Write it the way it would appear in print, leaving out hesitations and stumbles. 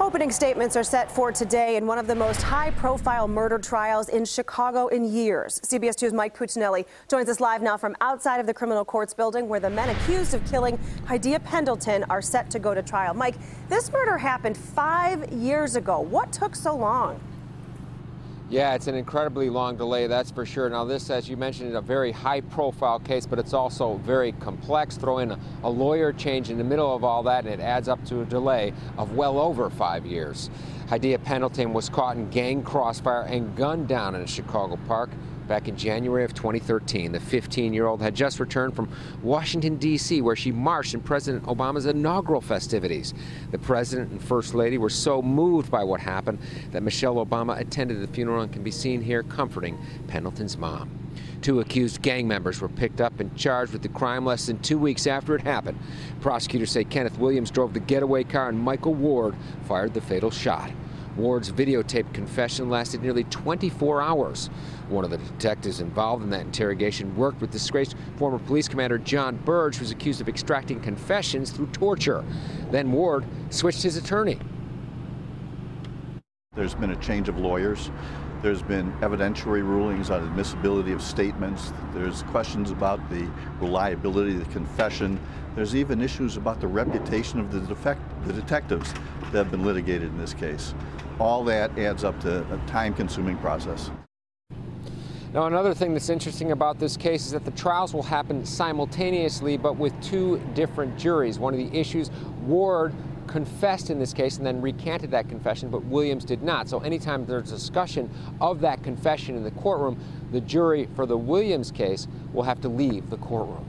Opening statements are set for today in one of the most high-profile murder trials in Chicago in years. CBS 2's Mike Puccinelli joins us live now from outside of the criminal courts building where the men accused of killing Hadiya Pendleton are set to go to trial. Mike, this murder happened 5 years ago. What took so long? Yeah, it's an incredibly long delay, that's for sure. Now this, as you mentioned, is a very high-profile case, but it's also very complex. Throw in a lawyer change in the middle of all that, and it adds up to a delay of well over 5 years. Hadiya Pendleton was caught in gang crossfire and gunned down in a Chicago park back in January of 2013. The 15-year-old had just returned from Washington, D.C., where she marched in President Obama's inaugural festivities. The president and first lady were so moved by what happened that Michelle Obama attended the funeral and can be seen here comforting Pendleton's mom. 2 accused gang members were picked up and charged with the crime less than 2 weeks after it happened. Prosecutors say Kenneth Williams drove the getaway car and Michael Ward fired the fatal shot. Ward's videotaped confession lasted nearly 24 hours. One of the detectives involved in that interrogation worked with disgraced former police commander John Burge, who was accused of extracting confessions through torture. Then Ward switched his attorney. There's been a change of lawyers. There's been evidentiary rulings on admissibility of statements. There's questions about the reliability of the confession. There's even issues about the reputation of the detectives that have been litigated in this case. All that adds up to a time-consuming process. Now, another thing that's interesting about this case is that the trials will happen simultaneously, but with 2 different juries. One of the issues, Ward confessed in this case and then recanted that confession, but Williams did not. So anytime there's discussion of that confession in the courtroom, the jury for the Williams case will have to leave the courtroom.